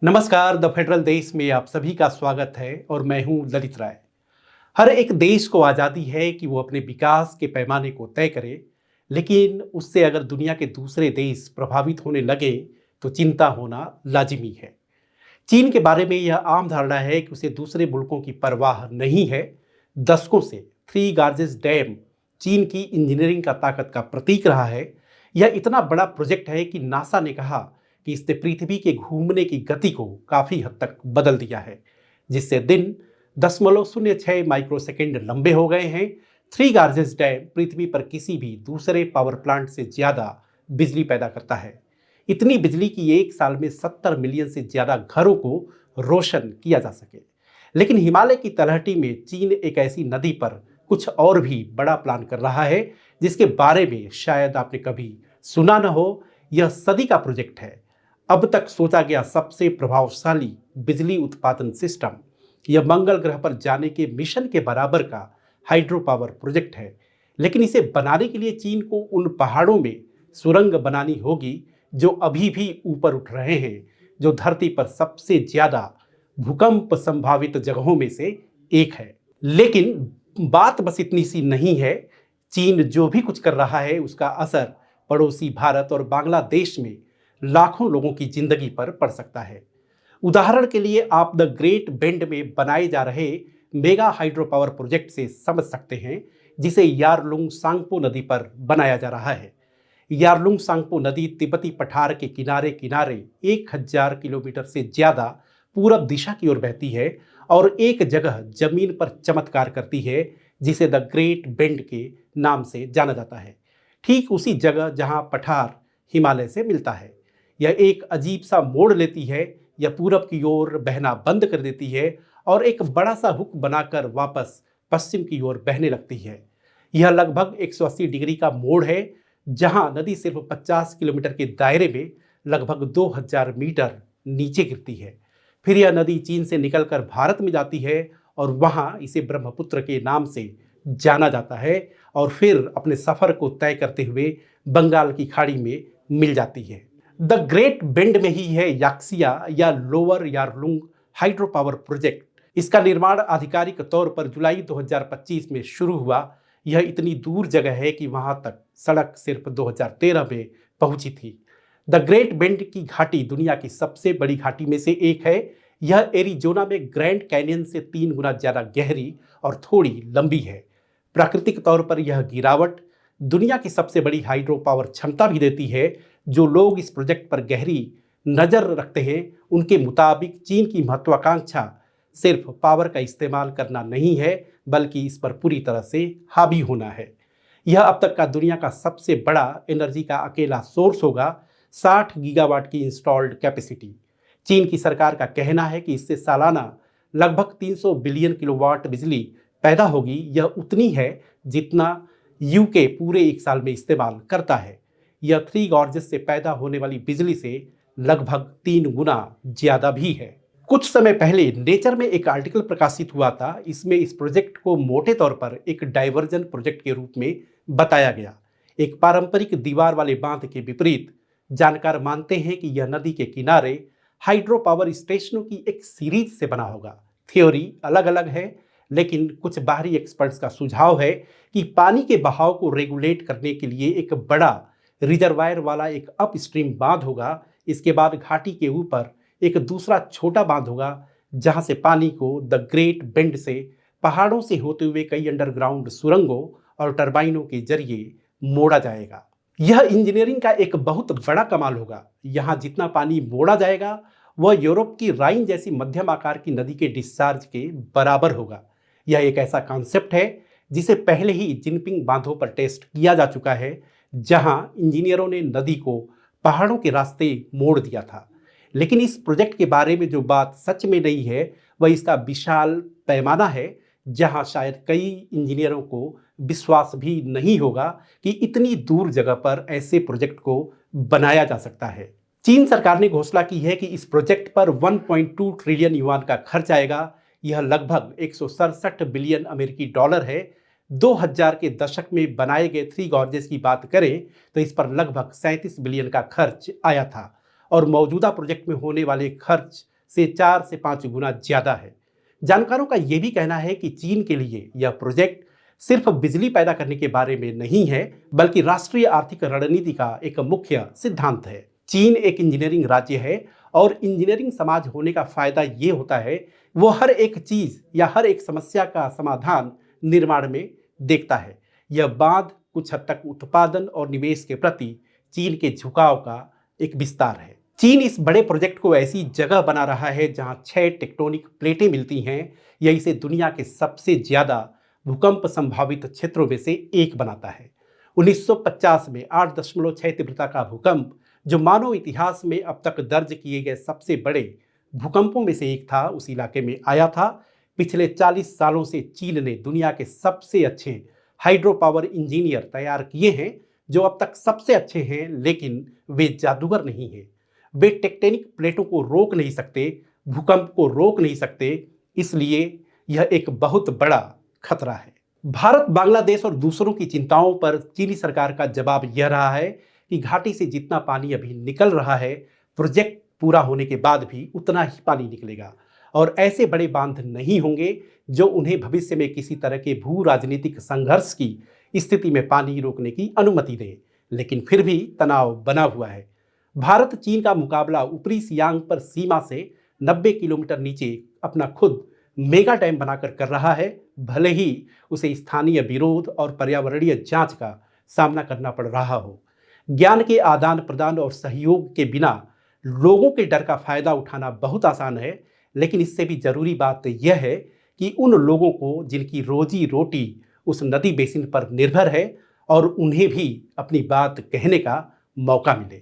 नमस्कार। The federal देश में आप सभी का स्वागत है और मैं हूं ललित राय। हर एक देश को आज़ादी है कि वो अपने विकास के पैमाने को तय करे, लेकिन उससे अगर दुनिया के दूसरे देश प्रभावित होने लगे तो चिंता होना लाजिमी है। चीन के बारे में यह आम धारणा है कि उसे दूसरे मुल्कों की परवाह नहीं है। दशकों से थ्री गार्जेस डैम चीन की इंजीनियरिंग का ताकत का प्रतीक रहा है। यह इतना बड़ा प्रोजेक्ट है कि नासा ने कहा कि इसने पृथ्वी के घूमने की गति को काफी हद तक बदल दिया है, जिससे दिन 0.06 माइक्रोसेकंड लंबे हो गए हैं। थ्री गार्जेस डैम पृथ्वी पर किसी भी दूसरे पावर प्लांट से ज्यादा बिजली पैदा करता है। इतनी बिजली की एक साल में 70 मिलियन से ज्यादा घरों को रोशन किया जा सके। लेकिन हिमालय की तलहटी में चीन एक ऐसी नदी पर कुछ और भी बड़ा प्लान कर रहा है जिसके बारे में शायद आपने कभी सुना न हो। यह सदी का प्रोजेक्ट है, अब तक सोचा गया सबसे प्रभावशाली बिजली उत्पादन सिस्टम। यह मंगल ग्रह पर जाने के मिशन के बराबर का हाइड्रो पावर प्रोजेक्ट है। लेकिन इसे बनाने के लिए चीन को उन पहाड़ों में सुरंग बनानी होगी जो अभी भी ऊपर उठ रहे हैं, जो धरती पर सबसे ज्यादा भूकंप संभावित जगहों में से एक है। लेकिन बात बस इतनी सी नहीं है। चीन जो भी कुछ कर रहा है उसका असर पड़ोसी भारत और बांग्लादेश में लाखों लोगों की जिंदगी पर पड़ सकता है। उदाहरण के लिए आप द ग्रेट बेंड में बनाए जा रहे मेगा हाइड्रो पावर प्रोजेक्ट से समझ सकते हैं, जिसे यारलुंग सांगपो नदी पर बनाया जा रहा है। यारलुंग सांगपो नदी तिब्बती पठार के किनारे किनारे 1000 किलोमीटर से ज्यादा पूरब दिशा की ओर बहती है और एक जगह जमीन पर चमत्कार करती है जिसे द ग्रेट बेंड के नाम से जाना जाता है। ठीक उसी जगह जहां पठार हिमालय से मिलता है, यह एक अजीब सा मोड़ लेती है। यह पूरब की ओर बहना बंद कर देती है और एक बड़ा सा हुक बनाकर वापस पश्चिम की ओर बहने लगती है। यह लगभग 180 डिग्री का मोड़ है, जहां नदी सिर्फ 50 किलोमीटर के दायरे में लगभग 2000 मीटर नीचे गिरती है। फिर यह नदी चीन से निकलकर भारत में जाती है और वहां इसे ब्रह्मपुत्र के नाम से जाना जाता है और फिर अपने सफर को तय करते हुए बंगाल की खाड़ी में मिल जाती है। द ग्रेट बेंड में ही है याक्सिया या lower Yarlung hydro power project. इसका निर्माण आधिकारिक तौर पर जुलाई 2025 में शुरू हुआ। यह इतनी दूर जगह है कि वहां तक सड़क सिर्फ 2013 में पहुंची थी। द ग्रेट बेंड की घाटी दुनिया की सबसे बड़ी घाटी में से एक है। यह एरिजोना में ग्रैंड कैनियन से 3 गुना ज्यादा गहरी और थोड़ी लंबी है। प्राकृतिक तौर पर यह गिरावट दुनिया की सबसे बड़ी हाइड्रो पावर क्षमता भी देती है। जो लोग इस प्रोजेक्ट पर गहरी नजर रखते हैं उनके मुताबिक चीन की महत्वाकांक्षा सिर्फ पावर का इस्तेमाल करना नहीं है, बल्कि इस पर पूरी तरह से हावी होना है। यह अब तक का दुनिया का सबसे बड़ा एनर्जी का अकेला सोर्स होगा। 60 गीगावाट की इंस्टॉल्ड कैपेसिटी। चीन की सरकार का कहना है कि इससे सालाना लगभग 300 बिलियन किलोवाट बिजली पैदा होगी। यह उतनी है जितना यूके पूरे एक साल में इस्तेमाल करता है। यह थ्री गॉर्जेस से पैदा होने वाली बिजली से लगभग 3 गुना ज्यादा भी है। कुछ समय पहले नेचर में एक आर्टिकल प्रकाशित हुआ था। इसमें इस प्रोजेक्ट को मोटे तौर पर एक डाइवर्जन प्रोजेक्ट के रूप में बताया गया। एक पारंपरिक दीवार वाले बांध के विपरीत जानकार मानते हैं कि यह नदी के किनारे हाइड्रो पावर स्टेशनों की एक सीरीज से बना होगा। थ्योरी अलग अलग है, लेकिन कुछ बाहरी एक्सपर्ट्स का सुझाव है कि पानी के बहाव को रेगुलेट करने के लिए एक बड़ा रिजर्वायर वाला एक अपस्ट्रीम बांध होगा। इसके बाद घाटी के ऊपर एक दूसरा छोटा बांध होगा जहां से पानी को द ग्रेट बेंड से पहाड़ों से होते हुए कई अंडरग्राउंड सुरंगों और टरबाइनों के जरिए मोड़ा जाएगा। यह इंजीनियरिंग का एक बहुत बड़ा कमाल होगा। यहाँ जितना पानी मोड़ा जाएगा वह यूरोप की राइन जैसी मध्यम आकार की नदी के डिस्चार्ज के बराबर होगा। यह एक ऐसा कॉन्सेप्ट है जिसे पहले ही जिनपिंग बांधों पर टेस्ट किया जा चुका है, जहां इंजीनियरों ने नदी को पहाड़ों के रास्ते मोड़ दिया था। लेकिन इस प्रोजेक्ट के बारे में जो बात सच में नहीं है वह इसका विशाल पैमाना है, जहां शायद कई इंजीनियरों को विश्वास भी नहीं होगा कि इतनी दूर जगह पर ऐसे प्रोजेक्ट को बनाया जा सकता है। चीन सरकार ने घोषणा की है कि इस प्रोजेक्ट पर 1.2 ट्रिलियन युआन का खर्च आएगा। यह लगभग 167 बिलियन अमेरिकी डॉलर है। 2000 के दशक में बनाए गए थ्री गॉर्जेस की बात करें तो इस पर लगभग 37 बिलियन का खर्च आया था और मौजूदा प्रोजेक्ट में होने वाले खर्च से 4 से 5 गुना ज़्यादा है। जानकारों का यह भी कहना है कि चीन के लिए यह प्रोजेक्ट सिर्फ बिजली पैदा करने के बारे में नहीं है, बल्कि राष्ट्रीय आर्थिक रणनीति का एक मुख्य सिद्धांत है। चीन एक इंजीनियरिंग राज्य है और इंजीनियरिंग समाज होने का फायदा ये होता है वो हर एक चीज या हर एक समस्या का समाधान निर्माण में देखता है। यह बांध कुछ हद तक उत्पादन और निवेश के प्रति चीन के झुकाव का एक विस्तार है। चीन इस बड़े प्रोजेक्ट को ऐसी जगह बना रहा है जहां 6 टेक्टोनिक प्लेटें मिलती हैं। यह इसे दुनिया के सबसे ज्यादा भूकंप संभावित क्षेत्रों में से एक बनाता है। 1950 में 8.6 तीव्रता का भूकंप, जो मानव इतिहास में अब तक दर्ज किए गए सबसे बड़े भूकंपों में से एक था, उस इलाके में आया था। पिछले 40 सालों से चीन ने दुनिया के सबसे अच्छे हाइड्रो पावर इंजीनियर तैयार किए हैं, जो अब तक सबसे अच्छे हैं, लेकिन वे जादूगर नहीं हैं। वे टेक्टोनिक प्लेटों को रोक नहीं सकते, भूकंप को रोक नहीं सकते, इसलिए यह एक बहुत बड़ा खतरा है। भारत, बांग्लादेश और दूसरों की चिंताओं पर चीनी सरकार का जवाब यह रहा है कि घाटी से जितना पानी अभी निकल रहा है, प्रोजेक्ट पूरा होने के बाद भी उतना ही पानी निकलेगा और ऐसे बड़े बांध नहीं होंगे जो उन्हें भविष्य में किसी तरह के भू राजनीतिक संघर्ष की स्थिति में पानी रोकने की अनुमति दें। लेकिन फिर भी तनाव बना हुआ है। भारत चीन का मुकाबला ऊपरी सियांग पर सीमा से 90 किलोमीटर नीचे अपना खुद मेगा डैम बनाकर कर रहा है, भले ही उसे स्थानीय विरोध और पर्यावरणीय जांच का सामना करना पड़ रहा हो। ज्ञान के आदान प्रदान और सहयोग के बिना लोगों के डर का फायदा उठाना बहुत आसान है, लेकिन इससे भी जरूरी बात यह है कि उन लोगों को जिनकी रोजी रोटी उस नदी बेसिन पर निर्भर है और उन्हें भी अपनी बात कहने का मौका मिले।